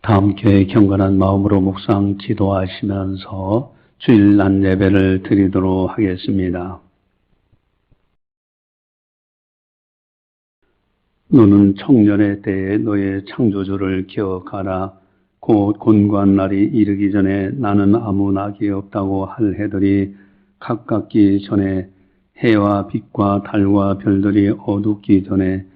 다 함께 경건한 마음으로 묵상 기도하시면서 주일 낮 예배를 드리도록 하겠습니다. 너는 청년의 때에 너의 창조주를 기억하라. 곧 곤고한 날이 이르기 전에 나는 아무 낙이 없다고 할 해들이 가깝기 전에, 해와 빛과 달과 별들이 어둡기 전에,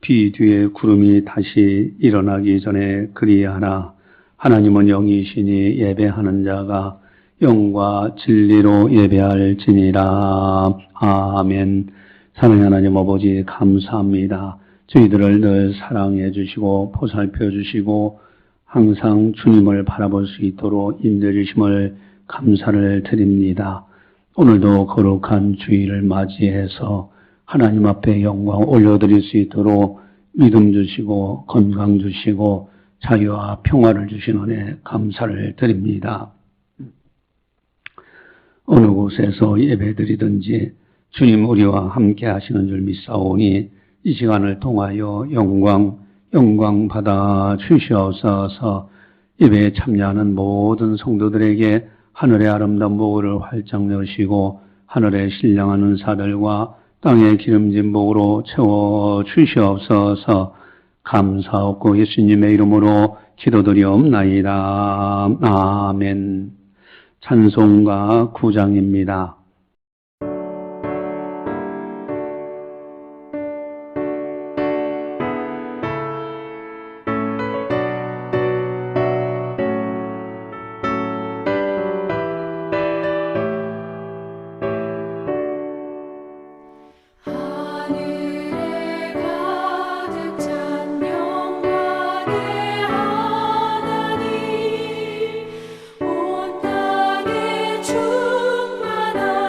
비 뒤에 구름이 다시 일어나기 전에 그리하라. 하나님은 영이시니 예배하는 자가 영과 진리로 예배할지니라. 아멘. 사랑하는 하나님 아버지 감사합니다. 저희들을 늘 사랑해 주시고 보살펴 주시고 항상 주님을 바라볼 수 있도록 인도해 주심을 감사를 드립니다. 오늘도 거룩한 주일을 맞이해서 하나님 앞에 영광 올려드릴 수 있도록 믿음 주시고 건강 주시고 자유와 평화를 주신 은혜 감사를 드립니다. 어느 곳에서 예배드리든지 주님 우리와 함께 하시는 줄 믿사오니 이 시간을 통하여 영광 받아 주시옵소서. 예배에 참여하는 모든 성도들에게 하늘의 아름다운 복을 활짝 여시고 하늘에 신령한 은사들과 땅의 기름진 복으로 채워 주시옵소서. 감사하고 예수님의 이름으로 기도드리옵나이다. 아멘. 찬송가 9장입니다. 온 땅에 충만한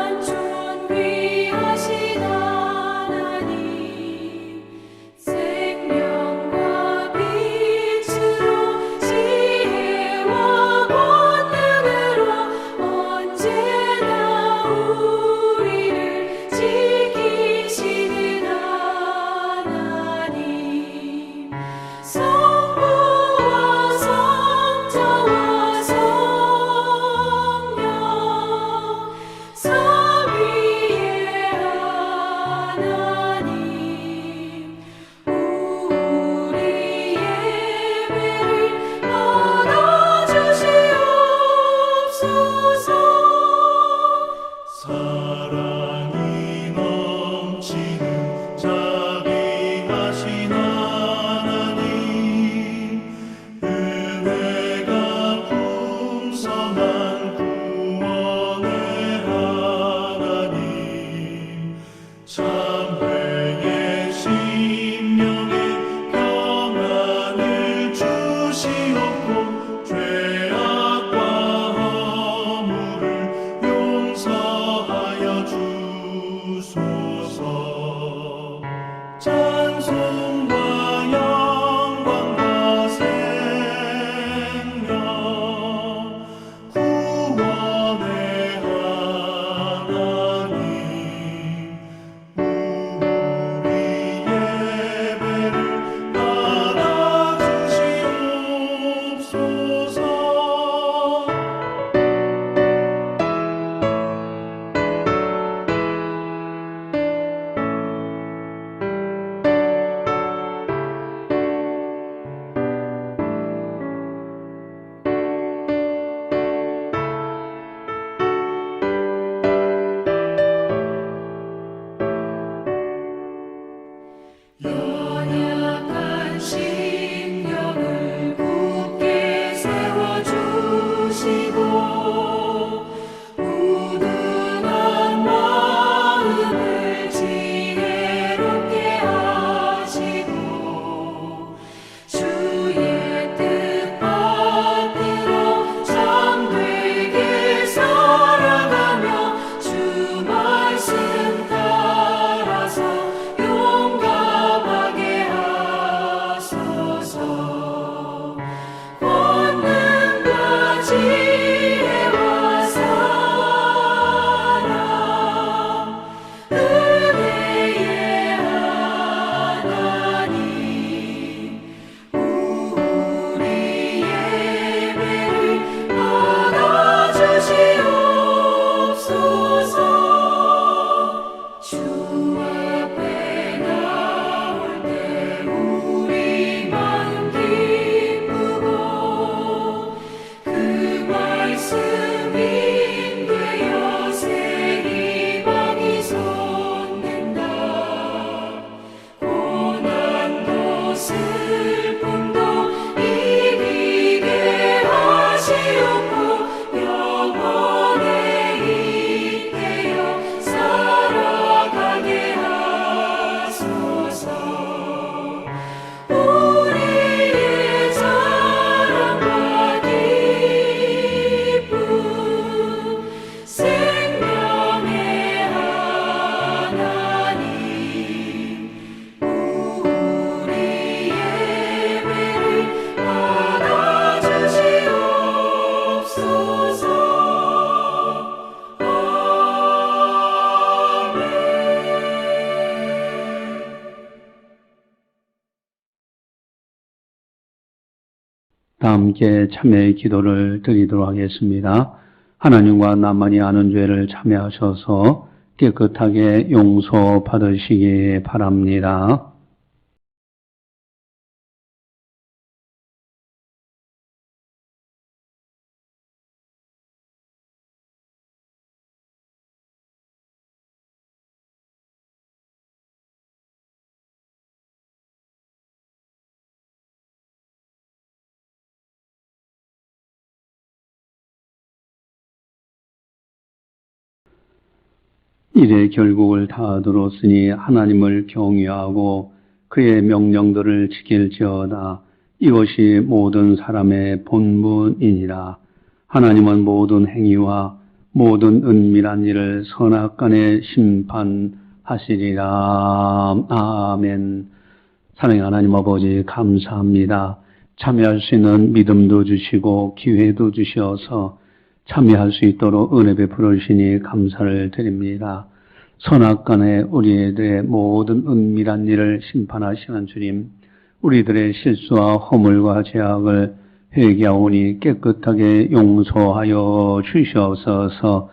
다 함께 참회의 기도를 드리도록 하겠습니다. 하나님과 나만이 아는 죄를 참회하셔서 깨끗하게 용서받으시기 바랍니다. 일의 결국을 다 들었으니 하나님을 경외하고 그의 명령들을 지킬지어다. 이것이 모든 사람의 본분이니라. 하나님은 모든 행위와 모든 은밀한 일을 선악간에 심판하시리라. 아멘. 사랑의 하나님 아버지 감사합니다. 참여할 수 있는 믿음도 주시고 기회도 주셔서 참여할 수 있도록 은혜 베풀어 주시니 감사를 드립니다. 선악간에 우리들의 모든 은밀한 일을 심판하시는 주님, 우리들의 실수와 허물과 죄악을 회개하오니 깨끗하게 용서하여 주시옵소서.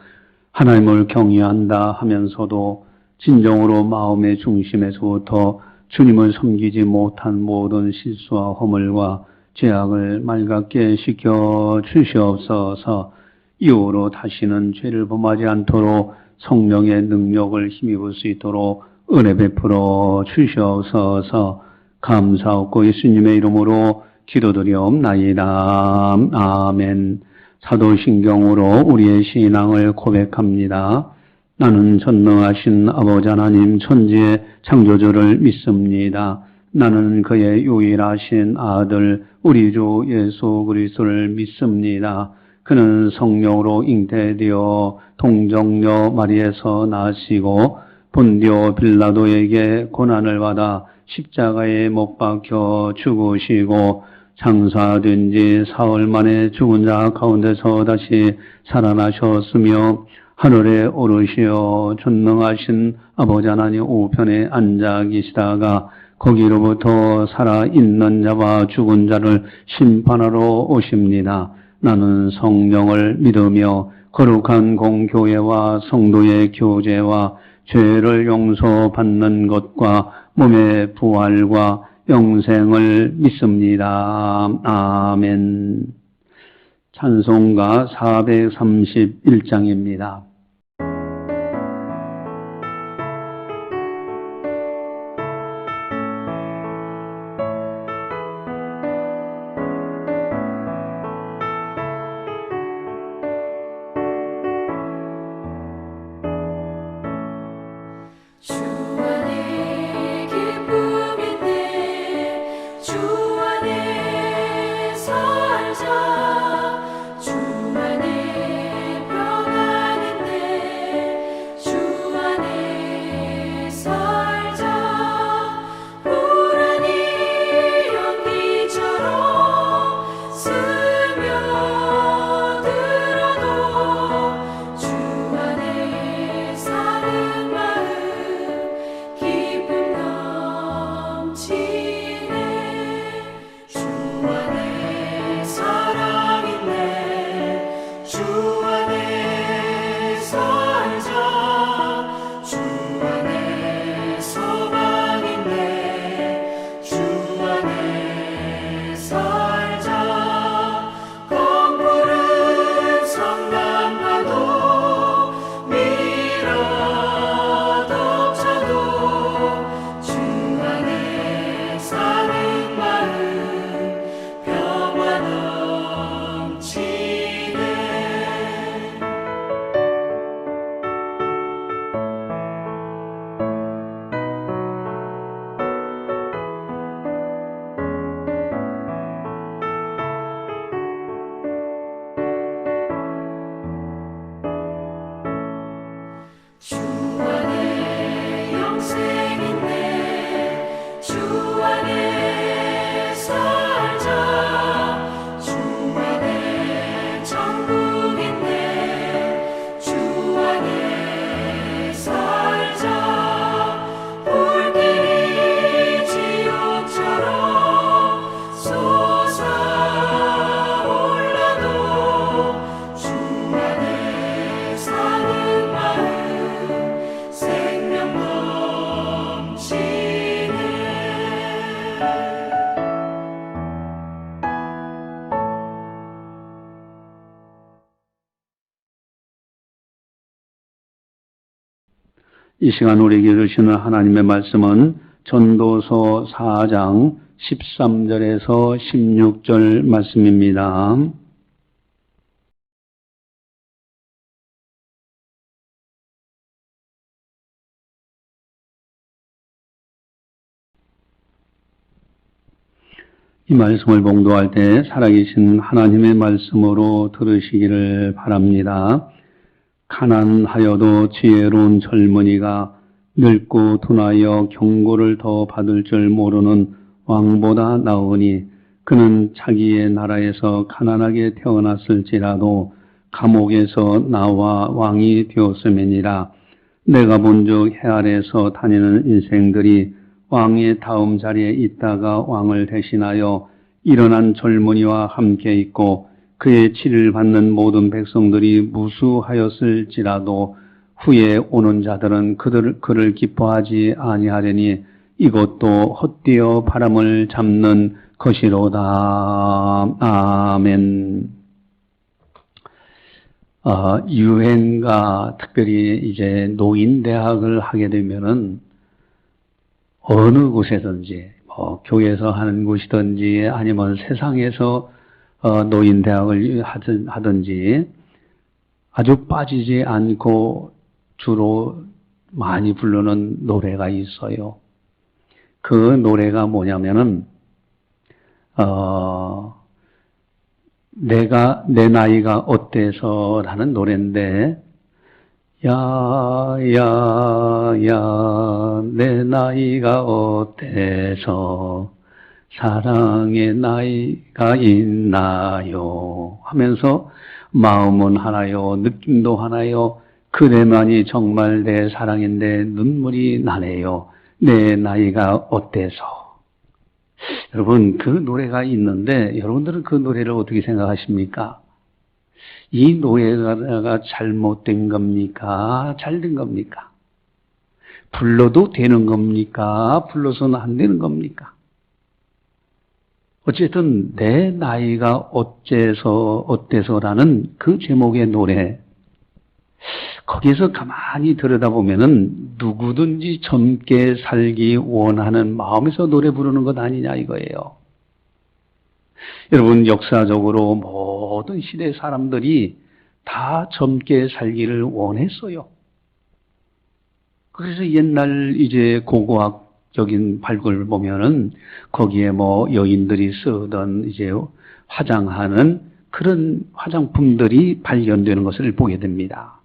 하나님을 경외한다 하면서도 진정으로 마음의 중심에서부터 주님을 섬기지 못한 모든 실수와 허물과 죄악을 맑게 시켜 주시옵소서. 이후로 다시는 죄를 범하지 않도록 성령의 능력을 힘입을 수 있도록 은혜 베풀어 주시옵소서. 감사하고 예수님의 이름으로 기도드리옵나이다. 아멘. 사도신경으로 우리의 신앙을 고백합니다. 나는 전능하신 아버지 하나님 천지의 창조주를 믿습니다. 나는 그의 유일하신 아들 우리 주 예수 그리스도를 믿습니다. 그는 성령으로 잉태되어 동정녀 마리에서 나시고 본디오 빌라도에게 고난을 받아 십자가에 못 박혀 죽으시고 장사된 지 사흘 만에 죽은 자 가운데서 다시 살아나셨으며 하늘에 오르시어 전능하신 아버지 하나님 우편에 앉아 계시다가 거기로부터 살아있는 자와 죽은 자를 심판하러 오십니다. 나는 성령을 믿으며 거룩한 공교회와 성도의 교제와 죄를 용서받는 것과 몸의 부활과 영생을 믿습니다. 아멘. 찬송가 431장입니다. 주 안에 평안인데 이 시간 우리에게 주시는 하나님의 말씀은 전도서 4장 13절에서 16절 말씀입니다. 이 말씀을 봉독할 때 살아계신 하나님의 말씀으로 들으시기를 바랍니다. 가난하여도 지혜로운 젊은이가 늙고 둔하여 경고를 더 받을 줄 모르는 왕보다 나으니 그는 자기의 나라에서 가난하게 태어났을지라도 감옥에서 나와 왕이 되었음이니라. 내가 본즉 해 아래에서 다니는 인생들이 왕의 다음 자리에 있다가 왕을 대신하여 일어난 젊은이와 함께 있고 그의 치를 받는 모든 백성들이 무수하였을지라도 후에 오는 자들은 그를 기뻐하지 아니하려니 이것도 헛되어 바람을 잡는 것이로다. 아멘. 유행가 특별히 이제 노인대학을 하게 되면은 어느 곳에든지 교회에서 하는 곳이든지 아니면 세상에서 노인대학을 하든지 아주 빠지지 않고 주로 많이 부르는 노래가 있어요. 그 노래가 뭐냐면은 내 나이가 어때서라는 노래인데 야야야 내 나이가 어때서 사랑의 나이가 있나요 하면서 마음은 하나요 느낌도 하나요 그대만이 정말 내 사랑인데 눈물이 나네요 내 나이가 어때서. 여러분 그 노래가 있는데 여러분들은 그 노래를 어떻게 생각하십니까? 이 노래가 잘못된 겁니까? 잘된 겁니까? 불러도 되는 겁니까? 불러서는 안 되는 겁니까? 어쨌든 내 나이가 어때서라는 그 제목의 노래 거기에서 가만히 들여다보면은 누구든지 젊게 살기 원하는 마음에서 노래 부르는 것 아니냐 이거예요. 여러분 역사적으로 모든 시대 사람들이 다 젊게 살기를 원했어요. 그래서 옛날 이제 고고학적인 발굴을 보면은 거기에 뭐 여인들이 쓰던 이제 화장하는 그런 화장품들이 발견되는 것을 보게 됩니다.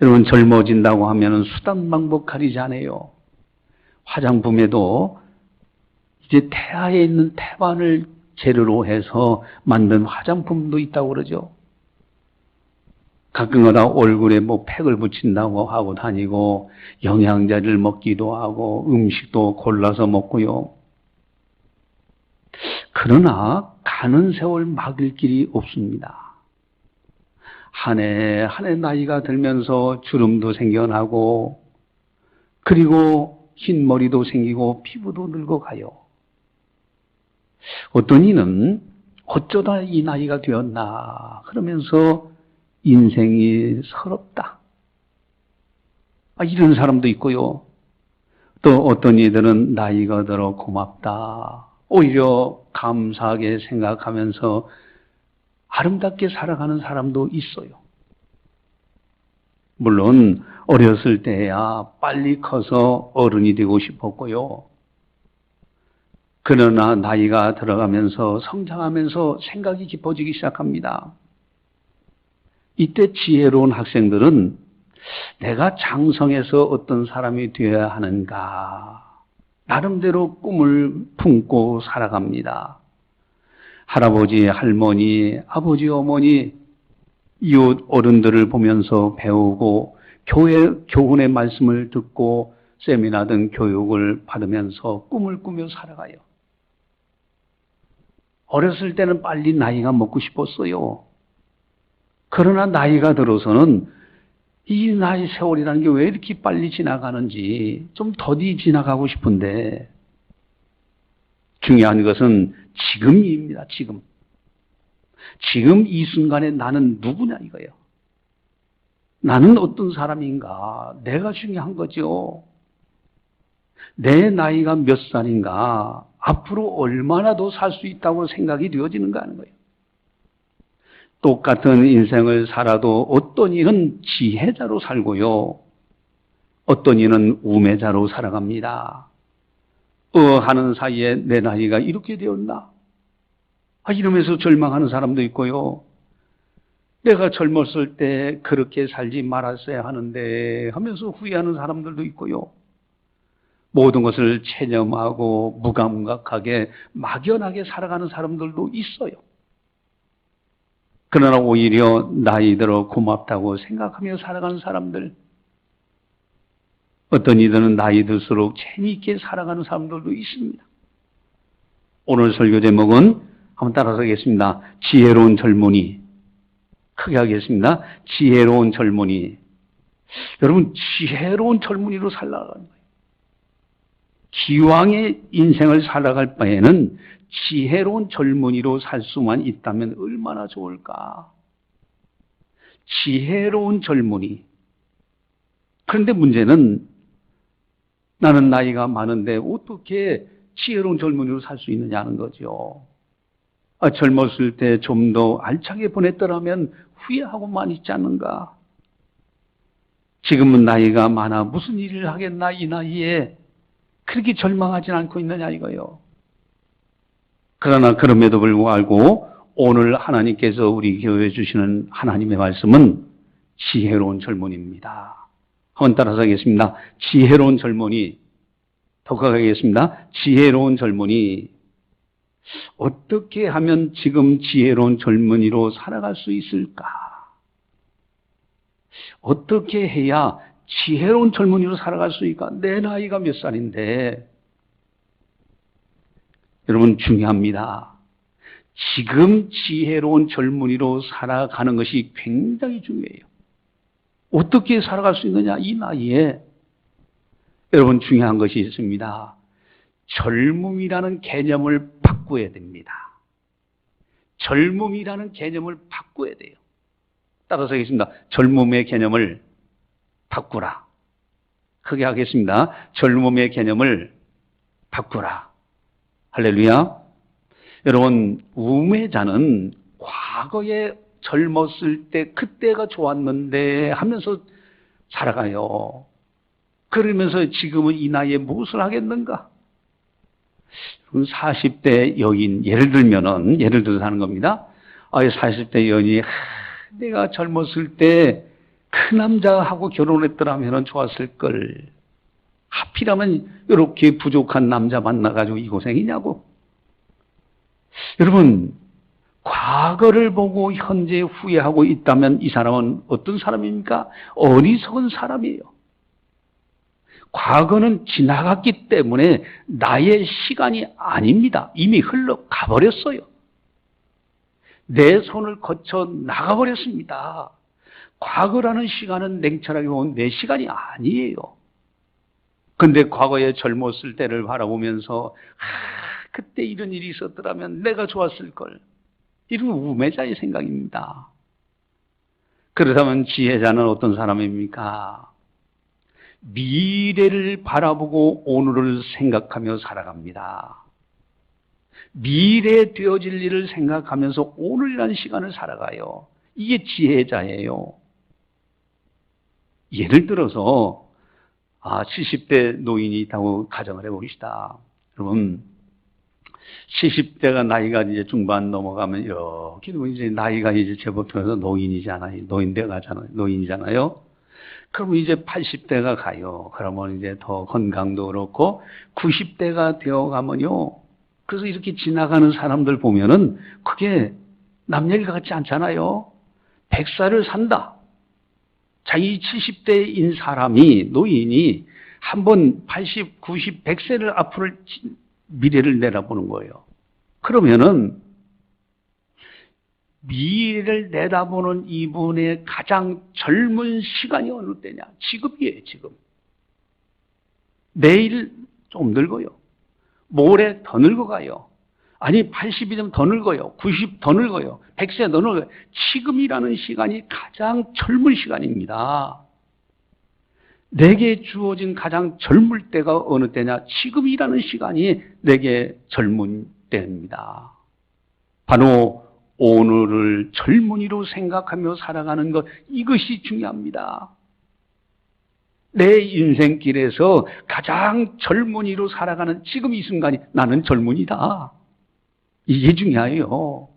여러분 젊어진다고 하면은 수단 방법 가리지 않아요. 화장품에도 이제 태아에 있는 태반을 재료로 해서 만든 화장품도 있다고 그러죠. 가끔가다 얼굴에 뭐 팩을 붙인다고 하고 다니고 영양제를 먹기도 하고 음식도 골라서 먹고요. 그러나 가는 세월 막을 길이 없습니다. 한 해 한 해 나이가 들면서 주름도 생겨나고 그리고 흰 머리도 생기고 피부도 늙어가요. 어떤 이는 어쩌다 이 나이가 되었나 그러면서 인생이 서럽다. 이런 사람도 있고요. 또 어떤 이들은 나이가 들어 고맙다. 오히려 감사하게 생각하면서 아름답게 살아가는 사람도 있어요. 물론 어렸을 때야 빨리 커서 어른이 되고 싶었고요. 그러나 나이가 들어가면서 성장하면서 생각이 깊어지기 시작합니다. 이때 지혜로운 학생들은 내가 장성해서 어떤 사람이 되어야 하는가 나름대로 꿈을 품고 살아갑니다. 할아버지, 할머니, 아버지, 어머니, 이웃 어른들을 보면서 배우고 교훈의 말씀을 듣고 세미나 등 교육을 받으면서 꿈을 꾸며 살아가요. 어렸을 때는 빨리 나이가 먹고 싶었어요. 그러나 나이가 들어서는 이 나이 세월이라는 게 왜 이렇게 빨리 지나가는지 좀 더디 지나가고 싶은데 중요한 것은 지금입니다. 지금 이 순간에 나는 누구냐 이거예요. 나는 어떤 사람인가? 내가 중요한 거죠. 내 나이가 몇 살인가? 앞으로 얼마나 더 살 수 있다고 생각이 되어지는가 하는 거예요. 똑같은 인생을 살아도 어떤 이는 지혜자로 살고요. 어떤 이는 우매자로 살아갑니다. 하는 사이에 내 나이가 이렇게 되었나? 이러면서 절망하는 사람도 있고요. 내가 젊었을 때 그렇게 살지 말았어야 하는데 하면서 후회하는 사람들도 있고요. 모든 것을 체념하고 무감각하게 막연하게 살아가는 사람들도 있어요. 그러나 오히려 나이 들어 고맙다고 생각하며 살아가는 사람들, 어떤 이들은 나이 들수록 재미있게 살아가는 사람들도 있습니다. 오늘 설교 제목은 한번 따라서 하겠습니다. 지혜로운 젊은이. 크게 하겠습니다. 지혜로운 젊은이. 여러분, 지혜로운 젊은이로 살아가는 거예요. 기왕의 인생을 살아갈 바에는 지혜로운 젊은이로 살 수만 있다면 얼마나 좋을까. 지혜로운 젊은이. 그런데 문제는 나는 나이가 많은데 어떻게 지혜로운 젊은이로 살 수 있느냐는 거죠. 젊었을 때 좀 더 알차게 보냈더라면 후회하고만 있지 않는가. 지금은 나이가 많아 무슨 일을 하겠나 이 나이에 그렇게 절망하진 않고 있느냐 이거요. 그러나 그럼에도 불구하고 오늘 하나님께서 우리 교회에 주시는 하나님의 말씀은 지혜로운 젊은이입니다. 한번 따라서 하겠습니다. 지혜로운 젊은이. 더 가겠습니다. 지혜로운 젊은이. 어떻게 하면 지금 지혜로운 젊은이로 살아갈 수 있을까? 어떻게 해야 지혜로운 젊은이로 살아갈 수 있을까? 내 나이가 몇 살인데. 여러분 중요합니다. 지금 지혜로운 젊은이로 살아가는 것이 굉장히 중요해요. 어떻게 살아갈 수 있느냐? 이 나이에 여러분 중요한 것이 있습니다. 젊음이라는 개념을 바꿔야 됩니다. 젊음이라는 개념을 바꿔야 돼요. 따라서 하겠습니다. 젊음의 개념을 바꾸라. 크게 하겠습니다. 젊음의 개념을 바꾸라. 할렐루야. 여러분, 우매자는 과거에 젊었을 때 그때가 좋았는데 하면서 살아가요. 그러면서 지금은 이 나이에 무엇을 하겠는가? 40대 여인, 예를 들어서 하는 겁니다. 40대 여인이 내가 젊었을 때 그 남자하고 결혼했더라면 좋았을 걸. 하필이면 이렇게 부족한 남자 만나가지고 이 고생이냐고. 여러분, 과거를 보고 현재 후회하고 있다면 이 사람은 어떤 사람입니까? 어리석은 사람이에요. 과거는 지나갔기 때문에 나의 시간이 아닙니다. 이미 흘러가 버렸어요. 내 손을 거쳐 나가버렸습니다. 과거라는 시간은 냉철하게 보면 내 시간이 아니에요. 근데 과거에 젊었을 때를 바라보면서 그때 이런 일이 있었더라면 내가 좋았을 걸. 이런 우매자의 생각입니다. 그렇다면 지혜자는 어떤 사람입니까? 미래를 바라보고 오늘을 생각하며 살아갑니다. 미래에 되어질 일을 생각하면서 오늘이라는 시간을 살아가요. 이게 지혜자예요. 예를 들어서 70대 노인이 있다고 가정을 해봅시다. 여러분, 70대가 나이가 이제 중반 넘어가면 이렇게 이제 나이가 이제 제법 들어서 노인이잖아요. 노인이잖아요. 그러면 이제 80대가 가요. 그러면 이제 더 건강도 그렇고 90대가 되어 가면요. 그래서 이렇게 지나가는 사람들 보면은 그게 남 얘기 같지 않잖아요. 100살을 산다. 자, 이 70대인 사람이, 노인이 한번 80, 90, 100세를 앞으로 미래를 내다보는 거예요. 그러면은 미래를 내다보는 이분의 가장 젊은 시간이 어느 때냐? 지금이에요, 지금. 내일 좀 늙어요. 모레 더 늙어가요. 아니 80이 되면 더 늙어요. 90 더 늙어요. 100세 더 늙어요. 지금이라는 시간이 가장 젊은 시간입니다. 내게 주어진 가장 젊을 때가 어느 때냐? 지금이라는 시간이 내게 젊은 때입니다. 바로 오늘을 젊은이로 생각하며 살아가는 것, 이것이 중요합니다. 내 인생길에서 가장 젊은이로 살아가는 지금 이 순간이 나는 젊은이다. 이게 중요해요.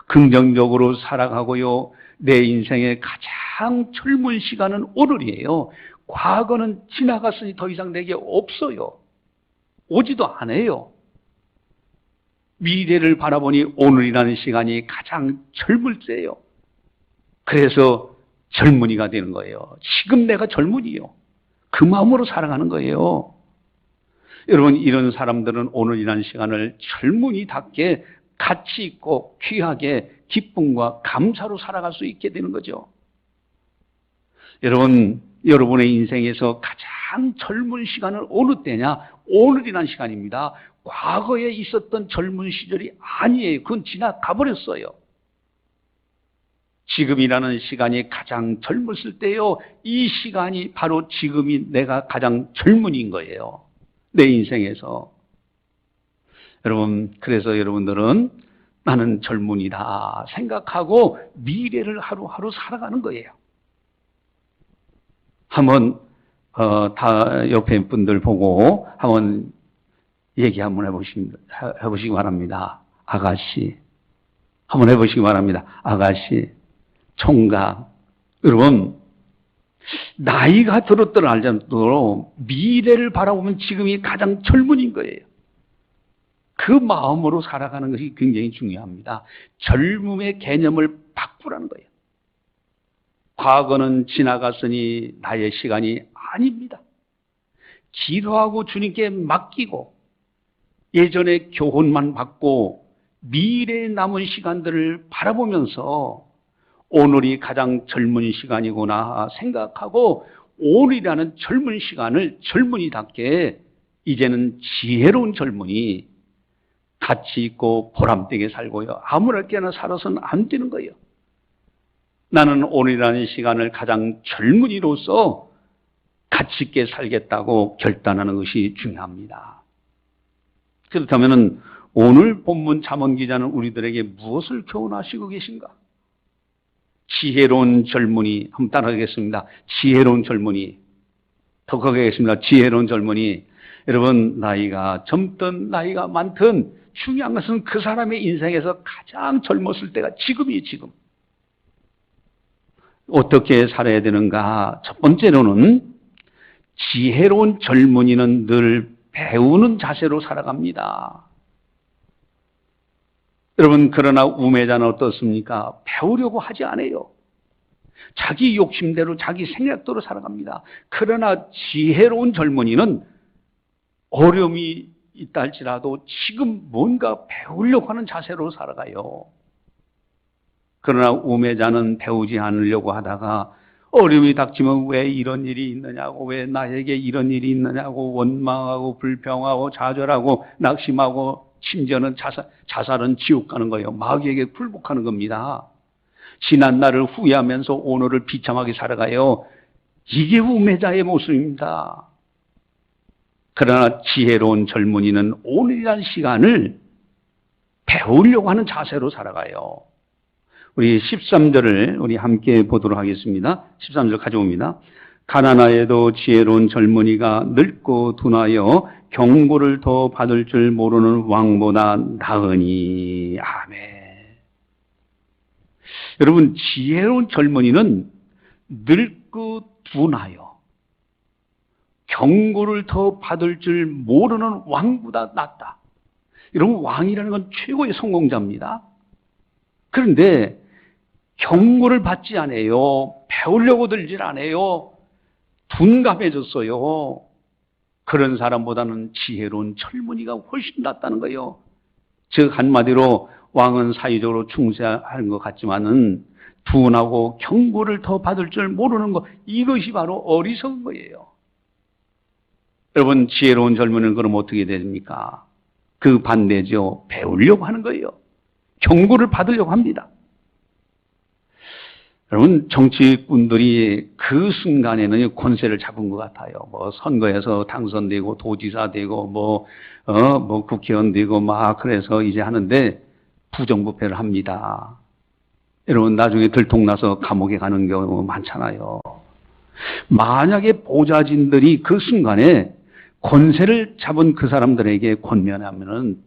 긍정적으로 살아가고요. 내 인생의 가장 젊은 시간은 오늘이에요. 과거는 지나갔으니 더 이상 내게 없어요. 오지도 않아요. 미래를 바라보니 오늘이라는 시간이 가장 젊을 때예요. 그래서 젊은이가 되는 거예요. 지금 내가 젊은이요. 그 마음으로 살아가는 거예요. 여러분, 이런 사람들은 오늘이라는 시간을 젊은이답게 가치 있고 귀하게 기쁨과 감사로 살아갈 수 있게 되는 거죠. 여러분, 여러분의 인생에서 가장 젊은 시간은 어느 때냐? 오늘이라는 시간입니다. 과거에 있었던 젊은 시절이 아니에요. 그건 지나가 버렸어요. 지금이라는 시간이 가장 젊었을 때요. 이 시간이 바로 지금이 내가 가장 젊은인 거예요. 내 인생에서. 여러분, 그래서 여러분들은 나는 젊은이다 생각하고 미래를 하루하루 살아가는 거예요. 한번 다 옆에 분들 보고 한번 얘기 한번 해보시기 바랍니다. 아가씨. 한번 해보시기 바랍니다. 아가씨, 총각. 여러분, 나이가 들었더라 알잖아도 미래를 바라보면 지금이 가장 젊은인 거예요. 그 마음으로 살아가는 것이 굉장히 중요합니다. 젊음의 개념을 바꾸라는 거예요. 과거는 지나갔으니 나의 시간이 아닙니다. 기도하고 주님께 맡기고 예전의 교훈만 받고 미래에 남은 시간들을 바라보면서 오늘이 가장 젊은 시간이구나 생각하고 오늘이라는 젊은 시간을 젊은이답게 이제는 지혜로운 젊은이 가치 있고 보람되게 살고요. 아무렇게나 살아서는 안 되는 거예요. 나는 오늘이라는 시간을 가장 젊은이로서 가치 있게 살겠다고 결단하는 것이 중요합니다. 그렇다면 오늘 본문 잠언 기자는 우리들에게 무엇을 교훈하시고 계신가? 지혜로운 젊은이, 한번 따라하겠습니다. 지혜로운 젊은이. 더 가겠습니다. 지혜로운 젊은이. 여러분, 나이가 젊든 나이가 많든 중요한 것은 그 사람의 인생에서 가장 젊었을 때가 지금이에요, 지금. 어떻게 살아야 되는가? 첫 번째로는 지혜로운 젊은이는 늘 배우는 자세로 살아갑니다. 여러분, 그러나 우매자는 어떻습니까? 배우려고 하지 않아요. 자기 욕심대로 자기 생각대로 살아갑니다. 그러나 지혜로운 젊은이는 어려움이 있다 할지라도 지금 뭔가 배우려고 하는 자세로 살아가요. 그러나 우매자는 배우지 않으려고 하다가 어려움이 닥치면 왜 이런 일이 있느냐고, 왜 나에게 이런 일이 있느냐고 원망하고 불평하고 좌절하고 낙심하고 심지어는 자살은 지옥 가는 거예요. 마귀에게 굴복하는 겁니다. 지난 날을 후회하면서 오늘을 비참하게 살아가요. 이게 우매자의 모습입니다. 그러나 지혜로운 젊은이는 오늘이라는 시간을 배우려고 하는 자세로 살아가요. 우리 13절을 우리 함께 보도록 하겠습니다. 13절 가져옵니다. 가난하여도 지혜로운 젊은이가 늙고 둔하여 경고를 더 받을 줄 모르는 왕보다 나으니. 아멘. 여러분, 지혜로운 젊은이는 늙고 둔하여 경고를 더 받을 줄 모르는 왕보다 낫다. 여러분, 왕이라는 건 최고의 성공자입니다. 그런데 경고를 받지 않아요. 배우려고 들질 않아요. 둔감해졌어요. 그런 사람보다는 지혜로운 젊은이가 훨씬 낫다는 거예요. 즉 한마디로 왕은 사회적으로 충실한 것 같지만은 둔하고 경고를 더 받을 줄 모르는 것, 이것이 바로 어리석은 거예요. 여러분, 지혜로운 젊은이는 그럼 어떻게 됩니까? 그 반대죠. 배우려고 하는 거예요. 경고를 받으려고 합니다. 여러분, 정치꾼들이 그 순간에는 권세를 잡은 것 같아요. 뭐 선거에서 당선되고 도지사 되고 뭐 국회의원 되고 막 그래서 이제 하는데 부정부패를 합니다. 여러분, 나중에 들통나서 감옥에 가는 경우 많잖아요. 만약에 보좌진들이 그 순간에 권세를 잡은 그 사람들에게 권면하면은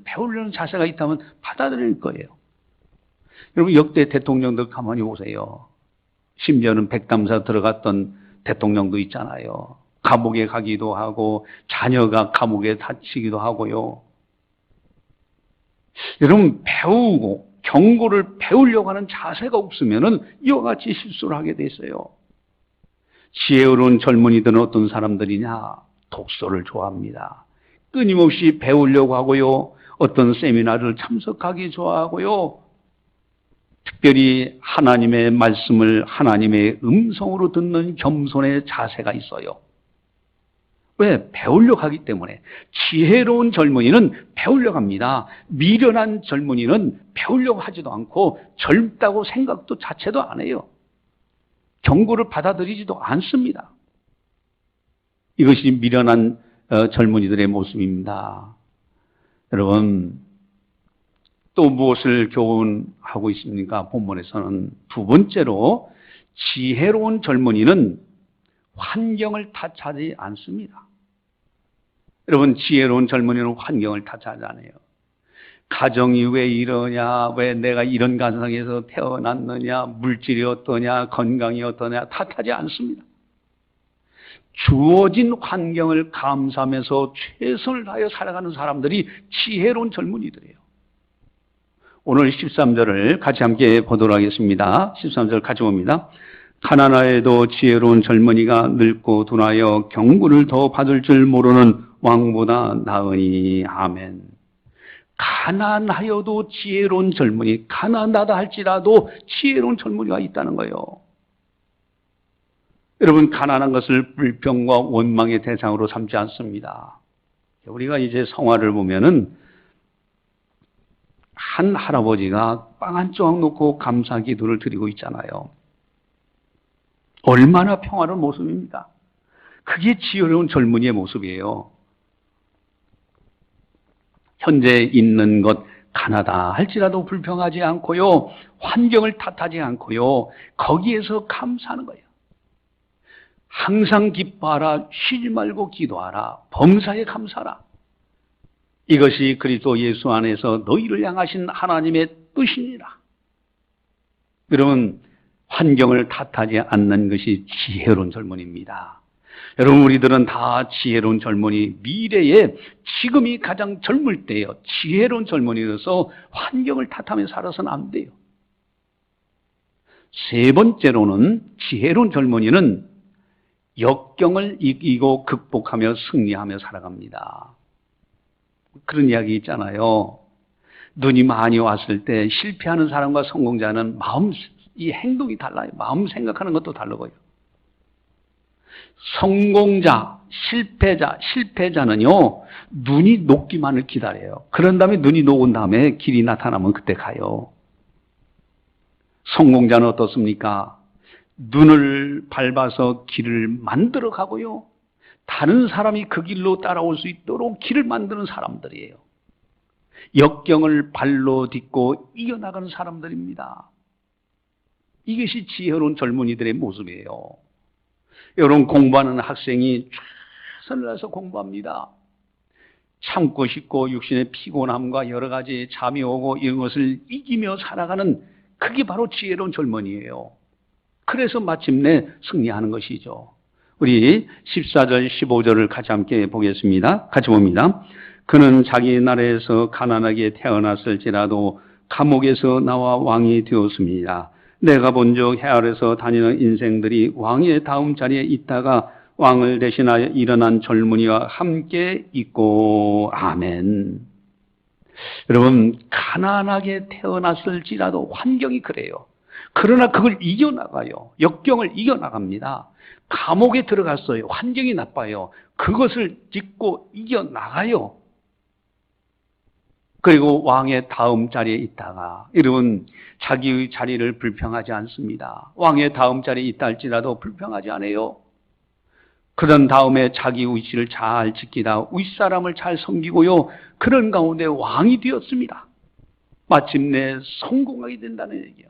배우려는 자세가 있다면 받아들일 거예요. 여러분, 역대 대통령들 가만히 보세요. 심지어는 백담사 들어갔던 대통령도 있잖아요. 감옥에 가기도 하고 자녀가 감옥에 다치기도 하고요. 여러분, 배우고 경고를 배우려고 하는 자세가 없으면은 이와 같이 실수를 하게 됐어요. 지혜로운 젊은이들은 어떤 사람들이냐? 독서를 좋아합니다. 끊임없이 배우려고 하고요. 어떤 세미나를 참석하기 좋아하고요. 특별히 하나님의 말씀을 하나님의 음성으로 듣는 겸손의 자세가 있어요. 왜? 배우려고 하기 때문에. 지혜로운 젊은이는 배우려고 합니다. 미련한 젊은이는 배우려고 하지도 않고 젊다고 생각도 자체도 안 해요. 경고를 받아들이지도 않습니다. 이것이 미련한 젊은이들의 모습입니다. 여러분, 또 무엇을 교훈하고 있습니까? 본문에서는 두 번째로 지혜로운 젊은이는 환경을 탓하지 않습니다. 여러분, 지혜로운 젊은이는 환경을 탓하지 않아요. 가정이 왜 이러냐, 왜 내가 이런 가정에서 태어났느냐, 물질이 어떠냐, 건강이 어떠냐 탓하지 않습니다. 주어진 환경을 감사하면서 최선을 다하여 살아가는 사람들이 지혜로운 젊은이들이에요. 오늘 13절을 같이 함께 보도록 하겠습니다. 13절 같이 봅니다. 가난하여도 지혜로운 젊은이가 늙고 둔하여 경고를 더 받을 줄 모르는 왕보다 나으니. 아멘. 가난하여도 지혜로운 젊은이, 가난하다 할지라도 지혜로운 젊은이가 있다는 거예요. 여러분, 가난한 것을 불평과 원망의 대상으로 삼지 않습니다. 우리가 이제 성화를 보면은 한 할아버지가 빵 한 조각 놓고 감사 기도를 드리고 있잖아요. 얼마나 평화로운 모습입니다. 그게 지혜로운 젊은이의 모습이에요. 현재 있는 것 가난하다 할지라도 불평하지 않고요. 환경을 탓하지 않고요. 거기에서 감사하는 거예요. 항상 기뻐하라. 쉬지 말고 기도하라. 범사에 감사하라. 이것이 그리스도 예수 안에서 너희를 향하신 하나님의 뜻이니라. 여러분, 환경을 탓하지 않는 것이 지혜로운 젊은이입니다. 여러분, 우리들은 다 지혜로운 젊은이, 미래에 지금이 가장 젊을 때예요. 지혜로운 젊은이로서 환경을 탓하며 살아서는 안 돼요. 세 번째로는 지혜로운 젊은이는 역경을 이기고 극복하며 승리하며 살아갑니다. 그런 이야기 있잖아요. 눈이 많이 왔을 때 실패하는 사람과 성공자는 이 행동이 달라요. 마음 생각하는 것도 다르고요. 성공자, 실패자는요, 눈이 녹기만을 기다려요. 그런 다음에 눈이 녹은 다음에 길이 나타나면 그때 가요. 성공자는 어떻습니까? 눈을 밟아서 길을 만들어 가고요. 다른 사람이 그 길로 따라올 수 있도록 길을 만드는 사람들이에요. 역경을 발로 딛고 이겨나가는 사람들입니다. 이것이 지혜로운 젊은이들의 모습이에요. 여러분, 공부하는 학생이 최선을 다해서 공부합니다. 참고 싶고 육신의 피곤함과 여러 가지 잠이 오고 이런 것을 이기며 살아가는, 그게 바로 지혜로운 젊은이에요. 그래서 마침내 승리하는 것이죠. 우리 14절 15절을 같이 함께 보겠습니다. 같이 봅니다. 그는 자기 나라에서 가난하게 태어났을지라도 감옥에서 나와 왕이 되었습니다. 내가 본 적 해아래서 다니는 인생들이 왕의 다음 자리에 있다가 왕을 대신하여 일어난 젊은이와 함께 있고. 아멘. 여러분, 가난하게 태어났을지라도 환경이 그래요. 그러나 그걸 이겨나가요. 역경을 이겨나갑니다. 감옥에 들어갔어요. 환경이 나빠요. 그것을 딛고 이겨나가요. 그리고 왕의 다음 자리에 있다가, 여러분, 자기의 자리를 불평하지 않습니다. 왕의 다음 자리에 있다 할지라도 불평하지 않아요. 그런 다음에 자기 위치를 잘 지키다 윗사람을 잘 섬기고요. 그런 가운데 왕이 되었습니다. 마침내 성공하게 된다는 얘기예요.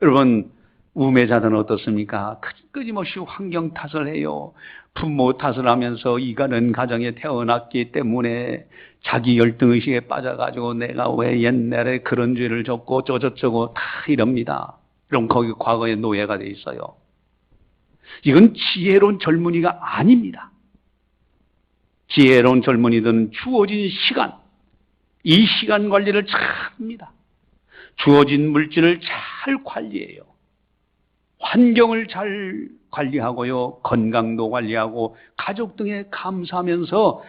여러분, 우매자들은 어떻습니까? 끊임없이 환경 탓을 해요. 부모 탓을 하면서 이가는 가정에 태어났기 때문에 자기 열등의식에 빠져가지고 내가 왜 옛날에 그런 죄를 졌고 저저쩌고 다 이럽니다. 그럼 거기 과거의 노예가 돼 있어요. 이건 지혜로운 젊은이가 아닙니다. 지혜로운 젊은이들은 주어진 시간, 이 시간 관리를 잘 합니다. 주어진 물질을 잘 관리해요. 환경을 잘 관리하고요. 건강도 관리하고 가족 등에 감사하면서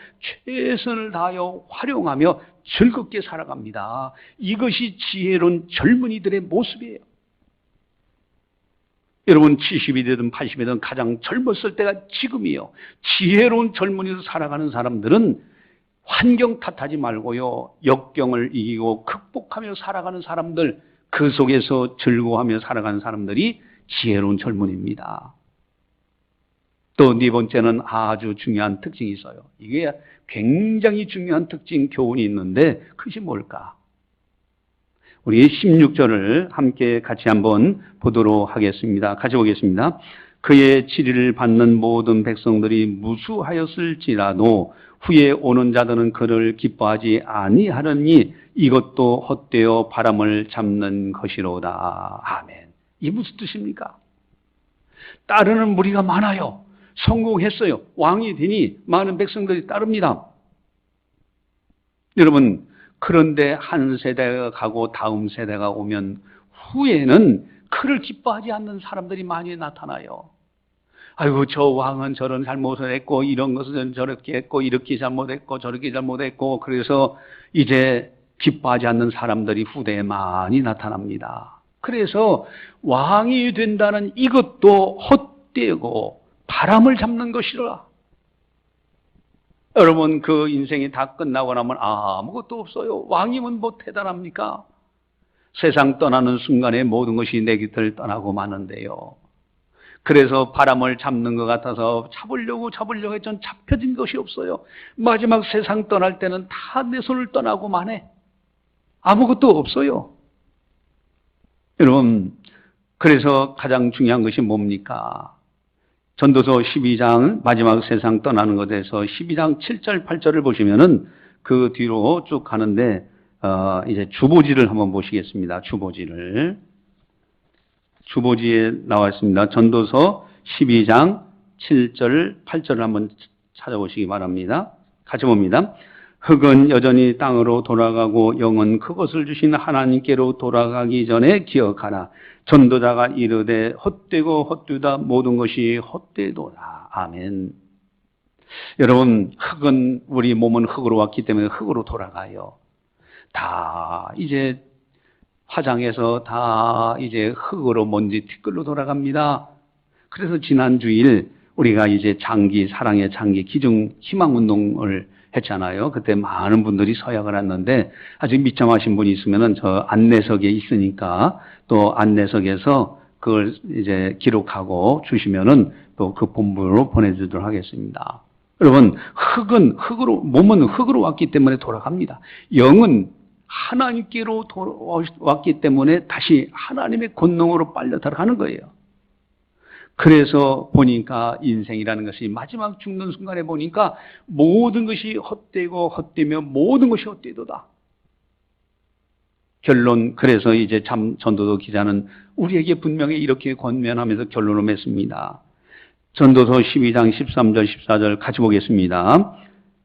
최선을 다하여 활용하며 즐겁게 살아갑니다. 이것이 지혜로운 젊은이들의 모습이에요. 여러분 70이 되든 80이 되든 가장 젊었을 때가 지금이에요. 지혜로운 젊은이로 살아가는 사람들은 환경 탓하지 말고요. 역경을 이기고 극복하며 살아가는 사람들, 그 속에서 즐거워하며 살아가는 사람들이 지혜로운 젊은이입니다. 또 네 번째는 아주 중요한 특징이 있어요. 이게 굉장히 중요한 특징, 교훈이 있는데 그것이 뭘까? 우리 16절을 함께 같이 한번 보도록 하겠습니다. 같이 보겠습니다. 그의 치리를 받는 모든 백성들이 무수하였을지라도 후에 오는 자들은 그를 기뻐하지 아니하려니 이것도 헛되어 바람을 잡는 것이로다. 아멘. 이 무슨 뜻입니까? 따르는 무리가 많아요. 성공했어요. 왕이 되니 많은 백성들이 따릅니다. 여러분, 그런데 한 세대가 가고 다음 세대가 오면 후에는 그를 기뻐하지 않는 사람들이 많이 나타나요. 아이고, 저 왕은 저런 잘못을 했고, 이런 것은 저렇게 했고, 이렇게 잘못했고, 저렇게 잘못했고, 그래서 이제 기뻐하지 않는 사람들이 후대에 많이 나타납니다. 그래서 왕이 된다는 이것도 헛되고 바람을 잡는 것이라. 여러분, 그 인생이 다 끝나고 나면 아무것도 없어요. 왕이면 뭐 대단합니까? 세상 떠나는 순간에 모든 것이 내 곁을 떠나고 마는데요. 그래서 바람을 잡는 것 같아서 잡으려고 했지만 잡혀진 것이 없어요. 마지막 세상 떠날 때는 다 내 손을 떠나고 마네. 아무것도 없어요. 여러분, 그래서 가장 중요한 것이 뭡니까? 전도서 12장 마지막 세상 떠나는 것에서 12장 7절 8절을 보시면은 그 뒤로 쭉 가는데 이제 주보지를 한번 보시겠습니다. 주보지에 나와 있습니다. 전도서 12장 7절 8절을 한번 찾아보시기 바랍니다. 같이 봅니다. 흙은 여전히 땅으로 돌아가고 영은 그것을 주신 하나님께로 돌아가기 전에 기억하라. 전도자가 이르되 헛되고 헛되다 모든 것이 헛되도다. 아멘. 여러분, 흙은, 우리 몸은 흙으로 왔기 때문에 흙으로 돌아가요. 다 이제 화장해서 다 이제 흙으로 먼지 티끌로 돌아갑니다. 그래서 지난 주일 우리가 이제 사랑의 장기 기중 희망 운동을 했잖아요. 그때 많은 분들이 서약을 했는데 아직 미참하신 분이 있으면은 저 안내석에 있으니까 또 안내석에서 그걸 이제 기록하고 주시면은 또 그 본부로 보내주도록 하겠습니다. 여러분, 몸은 흙으로 왔기 때문에 돌아갑니다. 영은 하나님께로 왔기 때문에 다시 하나님의 권능으로 빨려 들어가는 거예요. 그래서 보니까 인생이라는 것이 마지막 죽는 순간에 보니까 모든 것이 헛되고 헛되며 모든 것이 헛되도다. 결론, 그래서 이제 전도서 기자는 우리에게 분명히 이렇게 권면하면서 결론을 맺습니다. 전도서 12장 13절 14절 같이 보겠습니다.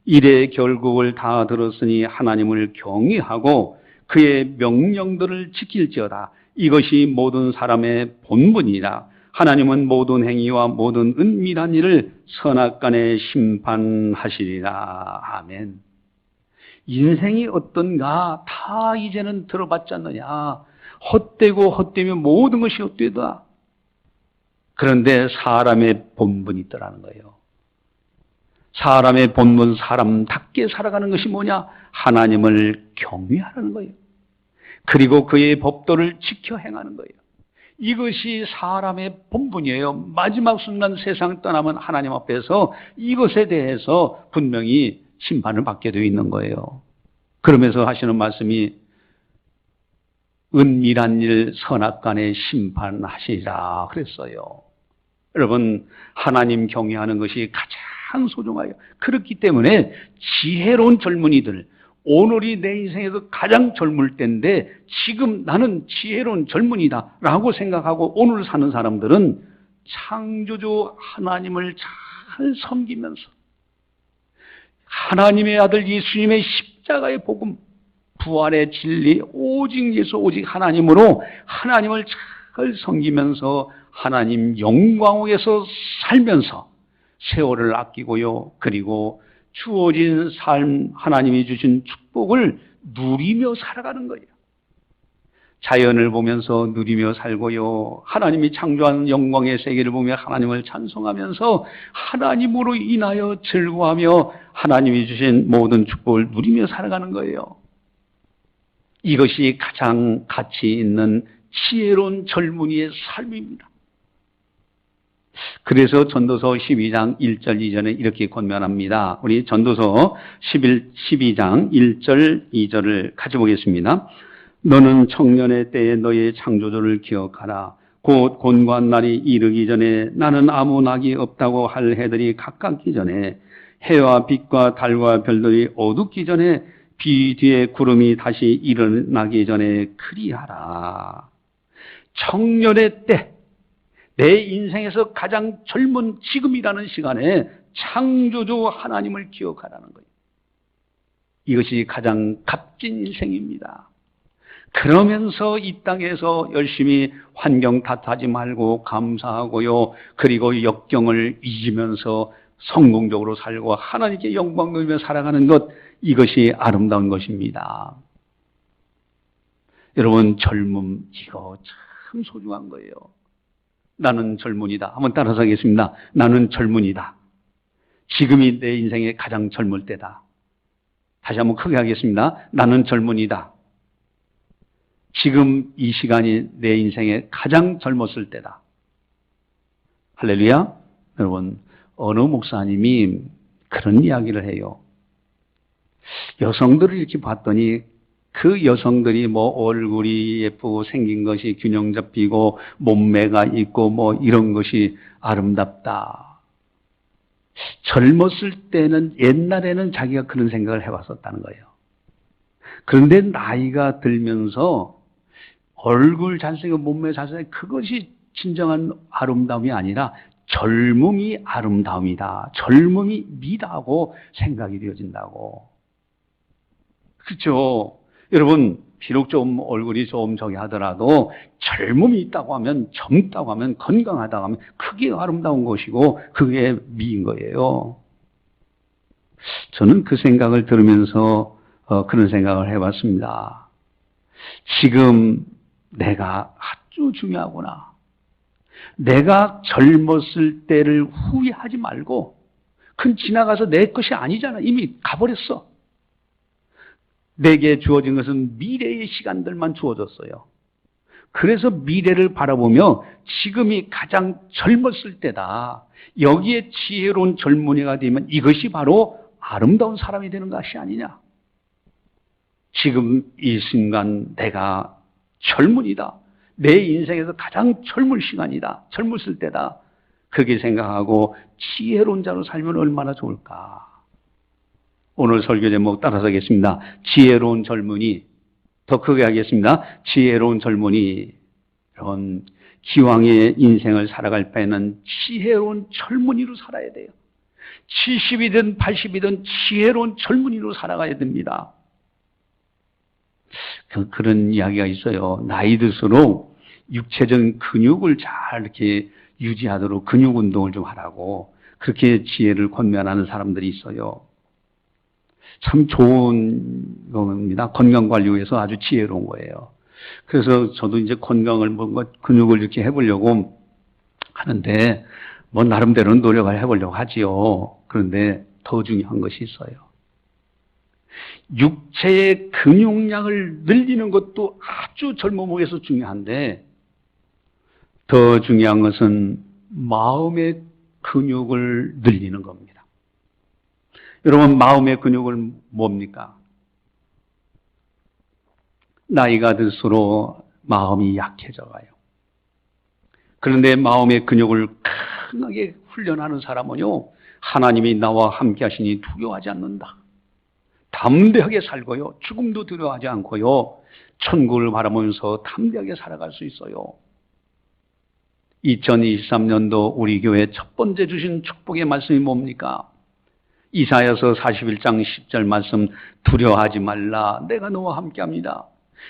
이래 결국을 다 들었으니 하나님을 경외하고 그의 명령들을 지킬지어다. 이것이 모든 사람의 본분이라. 하나님은 모든 행위와 모든 은밀한 일을 선악간에 심판하시리라. 아멘. 인생이 어떤가 다 이제는 들어봤지 않느냐. 헛되고 헛되면 모든 것이 헛되다. 그런데 사람의 본분이 있더라는 거예요. 사람의 본분 사람답게 살아가는 것이 뭐냐? 하나님을 경외하라는 거예요. 그리고 그의 법도를 지켜 행하는 거예요. 이것이 사람의 본분이에요. 마지막 순간 세상 떠나면 하나님 앞에서 이것에 대해서 분명히 심판을 받게 되어 있는 거예요. 그러면서 하시는 말씀이 은밀한 일 선악간에 심판하시리라 그랬어요. 여러분, 하나님 경외하는 것이 가장 소중해요. 그렇기 때문에 지혜로운 젊은이들, 오늘이 내 인생에서 가장 젊을 때인데 지금 나는 지혜로운 젊은이다 라고 생각하고 오늘 사는 사람들은 창조주 하나님을 잘 섬기면서 하나님의 아들 예수님의 십자가의 복음, 부활의 진리, 오직 예수, 오직 하나님으로 하나님을 잘 섬기면서 하나님 영광 위에서 살면서 세월을 아끼고요. 그리고 주어진 삶, 하나님이 주신 축복을 누리며 살아가는 거예요. 자연을 보면서 누리며 살고요. 하나님이 창조한 영광의 세계를 보며 하나님을 찬송하면서 하나님으로 인하여 즐거워하며 하나님이 주신 모든 축복을 누리며 살아가는 거예요. 이것이 가장 가치 있는 지혜로운 젊은이의 삶입니다. 그래서 전도서 12장 1절 2절에 이렇게 권면합니다. 우리 전도서 12장 1절 2절을 같이 보겠습니다. 너는 청년의 때에 너의 창조주를 기억하라. 곧 곤고한 날이 이르기 전에 나는 아무 낙이 없다고 할 해들이 가깝기 전에 해와 빛과 달과 별들이 어둡기 전에 비 뒤에 구름이 다시 일어나기 전에 그리하라. 청년의 때, 내 인생에서 가장 젊은 지금이라는 시간에 창조주 하나님을 기억하라는 거예요. 이것이 가장 값진 인생입니다. 그러면서 이 땅에서 열심히 환경 탓하지 말고 감사하고요. 그리고 역경을 이기면서 성공적으로 살고 하나님께 영광 돌리며 살아가는 것, 이것이 아름다운 것입니다. 여러분, 젊음 이거 참 소중한 거예요. 나는 젊은이다. 한번 따라서 하겠습니다. 나는 젊은이다. 지금이 내 인생의 가장 젊을 때다. 다시 한번 크게 하겠습니다. 나는 젊은이다. 지금 이 시간이 내 인생의 가장 젊었을 때다. 할렐루야. 여러분, 어느 목사님이 그런 이야기를 해요. 여성들을 이렇게 봤더니 그 여성들이 뭐 얼굴이 예쁘고 생긴 것이 균형 잡히고 몸매가 있고 뭐 이런 것이 아름답다. 젊었을 때는, 옛날에는 자기가 그런 생각을 해봤었다는 거예요. 그런데 나이가 들면서 얼굴 잘생기고 몸매 잘생기고 그것이 진정한 아름다움이 아니라 젊음이 아름다움이다. 젊음이 미다고 생각이 되어진다고. 그렇죠? 여러분, 비록 좀 얼굴이 좀 저기 하더라도 젊음이 있다고 하면, 젊다고 하면, 건강하다고 하면 그게 아름다운 것이고 그게 미인 거예요. 저는 그 생각을 들으면서 그런 생각을 해봤습니다. 지금 내가 아주 중요하구나. 내가 젊었을 때를 후회하지 말고, 그건 지나가서 내 것이 아니잖아. 이미 가버렸어. 내게 주어진 것은 미래의 시간들만 주어졌어요. 그래서 미래를 바라보며 지금이 가장 젊었을 때다. 여기에 지혜로운 젊은이가 되면 이것이 바로 아름다운 사람이 되는 것이 아니냐. 지금 이 순간 내가 젊은이다. 내 인생에서 가장 젊을 시간이다. 젊었을 때다. 그렇게 생각하고 지혜로운 자로 살면 얼마나 좋을까. 오늘 설교 제목 따라서 하겠습니다. 지혜로운 젊은이. 더 크게 하겠습니다. 지혜로운 젊은이. 여러분, 기왕의 인생을 살아갈 바에는 지혜로운 젊은이로 살아야 돼요. 70이든 80이든 지혜로운 젊은이로 살아가야 됩니다. 그런 이야기가 있어요. 나이 들수록 육체적인 근육을 잘 이렇게 유지하도록 근육 운동을 좀 하라고 그렇게 지혜를 권면하는 사람들이 있어요. 참 좋은 겁니다. 건강관리를 위해서 아주 지혜로운 거예요. 그래서 저도 이제 건강을 뭔가 근육을 이렇게 해보려고 하는데 뭐 나름대로는 노력을 해보려고 하지요. 그런데 더 중요한 것이 있어요. 육체의 근육량을 늘리는 것도 아주 젊어 보여서 중요한데 더 중요한 것은 마음의 근육을 늘리는 겁니다. 여러분, 마음의 근육을 뭡니까? 나이가 들수록 마음이 약해져 가요. 그런데 마음의 근육을 강하게 훈련하는 사람은요, 하나님이 나와 함께 하시니 두려워하지 않는다. 담대하게 살고요, 죽음도 두려워하지 않고요, 천국을 바라보면서 담대하게 살아갈 수 있어요. 2023년도 우리 교회 첫 번째 주신 축복의 말씀이 뭡니까? 이사야서 41장 10절 말씀, 두려워하지 말라, 내가 너와 함께합니다.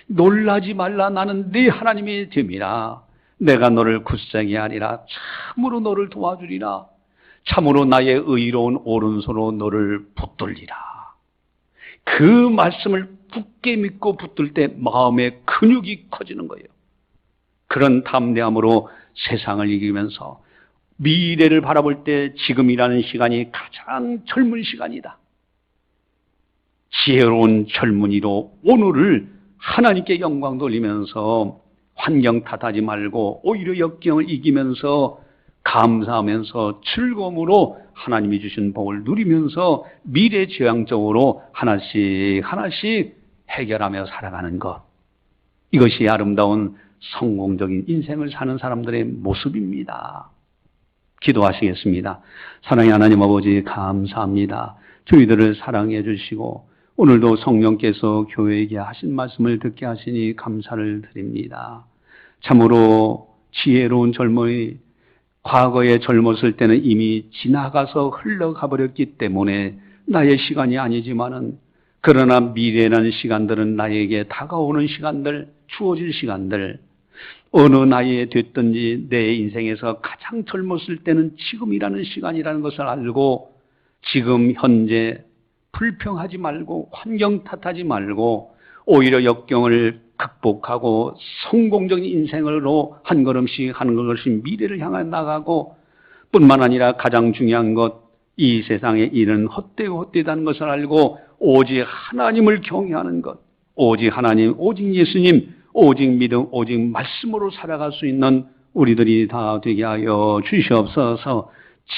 놀라지 말라, 나는 네 하나님이 됨이라. 내가 너를 굳세게 하리라. 참으로 너를 도와주리라. 참으로 나의 의로운 오른손으로 너를 붙들리라. 그 말씀을 굳게 믿고 붙들 때 마음의 근육이 커지는 거예요. 그런 담대함으로 세상을 이기면서 미래를 바라볼 때 지금이라는 시간이 가장 젊은 시간이다. 지혜로운 젊은이로 오늘을 하나님께 영광 돌리면서 환경 탓하지 말고 오히려 역경을 이기면서 감사하면서 즐거움으로 하나님이 주신 복을 누리면서 미래지향적으로 하나씩 하나씩 해결하며 살아가는 것, 이것이 아름다운 성공적인 인생을 사는 사람들의 모습입니다. 기도하시겠습니다. 사랑의 하나님 아버지, 감사합니다. 저희들을 사랑해 주시고 오늘도 성령께서 교회에게 하신 말씀을 듣게 하시니 감사를 드립니다. 참으로 지혜로운 젊은이, 과거에 젊었을 때는 이미 지나가서 흘러가 버렸기 때문에 나의 시간이 아니지만은, 그러나 미래라는 시간들은 나에게 다가오는 시간들, 주어질 시간들, 어느 나이에 됐든지 내 인생에서 가장 젊었을 때는 지금이라는 시간이라는 것을 알고 지금 현재 불평하지 말고 환경 탓하지 말고 오히려 역경을 극복하고 성공적인 인생으로 한 걸음씩 하는 것이 미래를 향해 나가고, 뿐만 아니라 가장 중요한 것, 이 세상의 일은 헛되고 헛되다는 것을 알고 오직 하나님을 경외하는 것, 오직 하나님, 오직 예수님, 오직 믿음, 오직 말씀으로 살아갈 수 있는 우리들이 다 되게 하여 주시옵소서.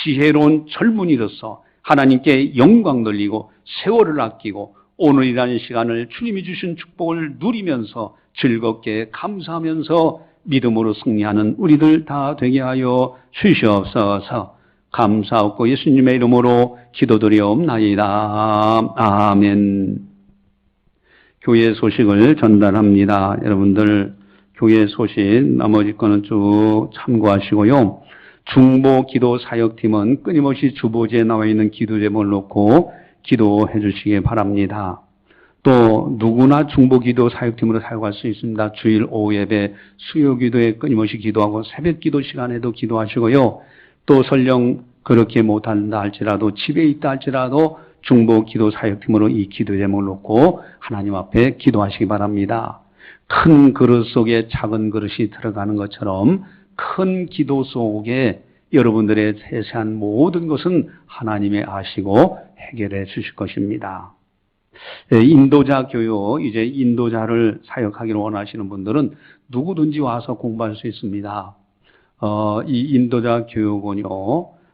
지혜로운 젊은이로서 하나님께 영광 돌리고 세월을 아끼고 오늘이라는 시간을 주님이 주신 축복을 누리면서 즐겁게 감사하면서 믿음으로 승리하는 우리들 다 되게 하여 주시옵소서. 감사하고 예수님의 이름으로 기도드리옵나이다. 아멘. 교회 소식을 전달합니다. 여러분들 교회 소식 나머지 거는 쭉 참고하시고요. 중보 기도 사역팀은 끊임없이 주보지에 나와 있는 기도 제목을 놓고 기도해 주시기 바랍니다. 또 누구나 중보 기도 사역팀으로 사역할 수 있습니다. 주일 오후 예배 수요 기도에 끊임없이 기도하고 새벽 기도 시간에도 기도하시고요. 또 설령 그렇게 못한다 할지라도 집에 있다 할지라도 중보 기도 사역팀으로 이 기도 제목을 놓고 하나님 앞에 기도하시기 바랍니다. 큰 그릇 속에 작은 그릇이 들어가는 것처럼 큰 기도 속에 여러분들의 세세한 모든 것은 하나님이 아시고 해결해 주실 것입니다. 인도자 교육, 이제 인도자를 사역하기를 원하시는 분들은 누구든지 와서 공부할 수 있습니다. 이 인도자 교육은요,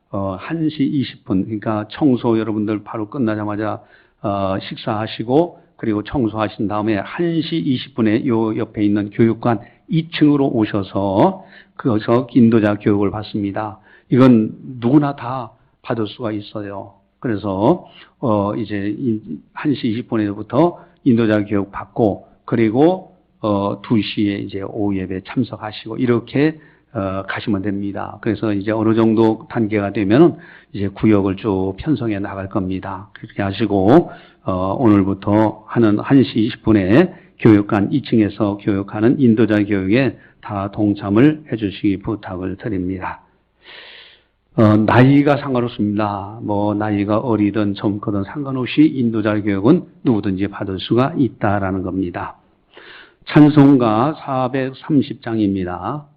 1시 20분, 그러니까 청소 여러분들 바로 끝나자마자 식사하시고 그리고 청소하신 다음에 1시 20분에 요 옆에 있는 교육관 2층으로 오셔서 거기서 인도자 교육을 받습니다. 이건 누구나 다 받을 수가 있어요. 그래서 이제 1시 20분에부터 인도자 교육 받고 그리고 2시에 이제 오후 예배 참석하시고 이렇게 가시면 됩니다. 그래서 이제 어느 정도 단계가 되면은 이제 구역을 쭉 편성해 나갈 겁니다. 그렇게 하시고 오늘부터 하는 1시 20분에 교육관 2층에서 교육하는 인도자 교육에 다 동참을 해 주시기 부탁을 드립니다. 나이가 상관없습니다. 뭐 나이가 어리든 젊거든 상관없이 인도자 교육은 누구든지 받을 수가 있다라는 겁니다. 찬송가 430장입니다.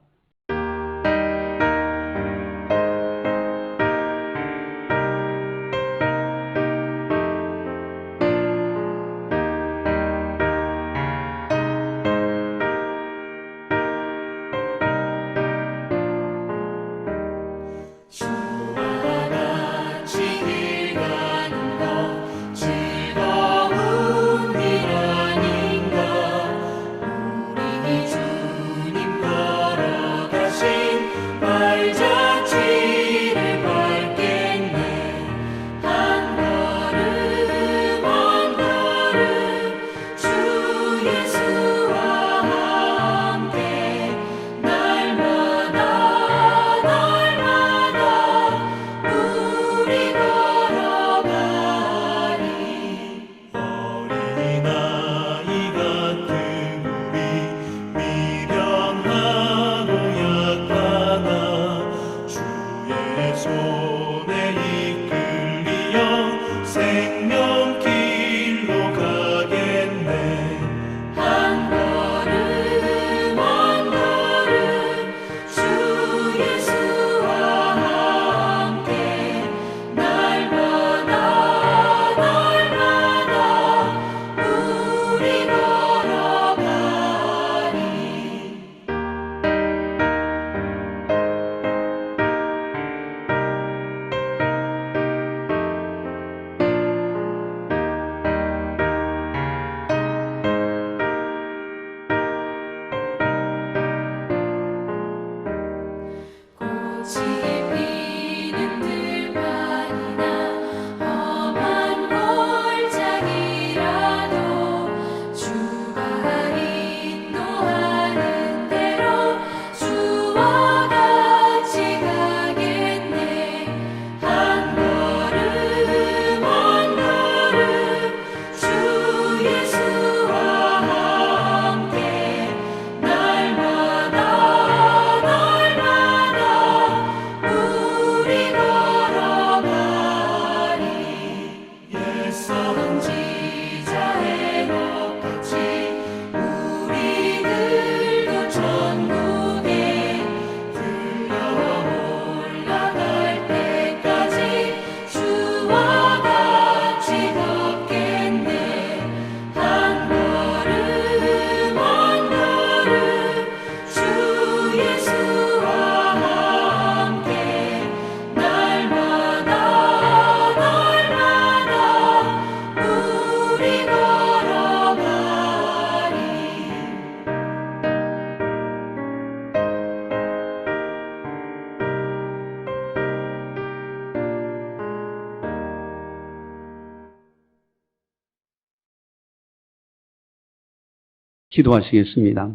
기도하시겠습니다.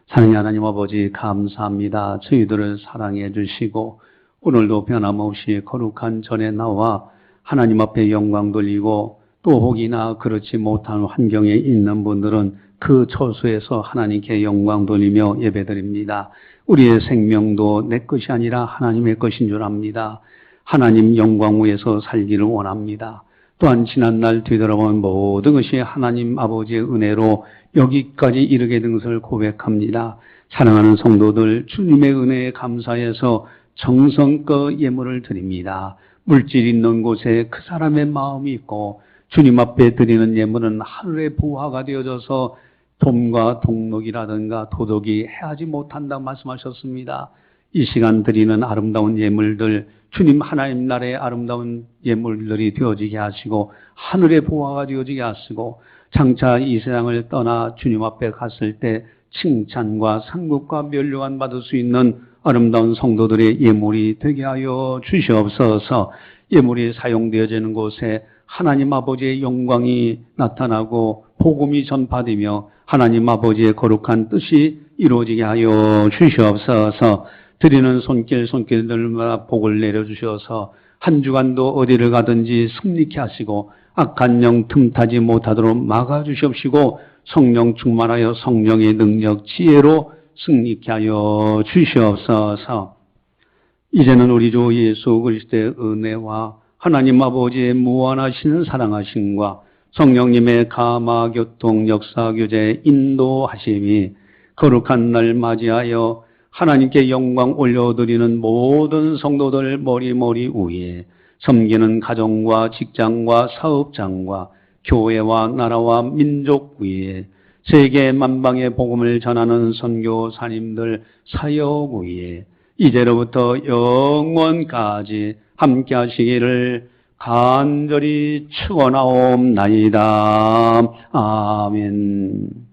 사랑의 하나님 아버지 감사합니다. 저희들을 사랑해 주시고 오늘도 변함없이 거룩한 전에 나와 하나님 앞에 영광 돌리고 또 혹이나 그렇지 못한 환경에 있는 분들은 그 처소에서 하나님께 영광 돌리며 예배드립니다. 우리의 생명도 내 것이 아니라 하나님의 것인 줄 압니다. 하나님 영광 위에서 살기를 원합니다. 또한 지난날 뒤돌아본 모든 것이 하나님 아버지의 은혜로 여기까지 이르게 된 것을 고백합니다. 사랑하는 성도들, 주님의 은혜에 감사해서 정성껏 예물을 드립니다. 물질 있는 곳에 그 사람의 마음이 있고 주님 앞에 드리는 예물은 하늘의 부화가 되어져서 돔과 동록이라든가 도덕이 해하지 못한다 말씀하셨습니다. 이 시간 드리는 아름다운 예물들, 주님 하나님 나라의 아름다운 예물들이 되어지게 하시고 하늘의 보화가 되어지게 하시고 장차 이 세상을 떠나 주님 앞에 갔을 때 칭찬과 상급과 면류관 받을 수 있는 아름다운 성도들의 예물이 되게 하여 주시옵소서. 예물이 사용되어지는 곳에 하나님 아버지의 영광이 나타나고 복음이 전파되며 하나님 아버지의 거룩한 뜻이 이루어지게 하여 주시옵소서. 드리는 손길들마다 복을 내려주셔서 한 주간도 어디를 가든지 승리케 하시고 악한 영 틈타지 못하도록 막아주시옵시고 성령 충만하여 성령의 능력 지혜로 승리케 하여 주시옵소서. 이제는 우리 주 예수 그리스도의 은혜와 하나님 아버지의 무한하신 사랑하심과 성령님의 감화 교통 역사 교제 인도하심이 거룩한 날 맞이하여 하나님께 영광 올려드리는 모든 성도들 머리 위에 섬기는 가정과 직장과 사업장과 교회와 나라와 민족 위에 세계 만방의 복음을 전하는 선교사님들 사역 위에 이제로부터 영원까지 함께 하시기를 간절히 축원하옵나이다. 아멘.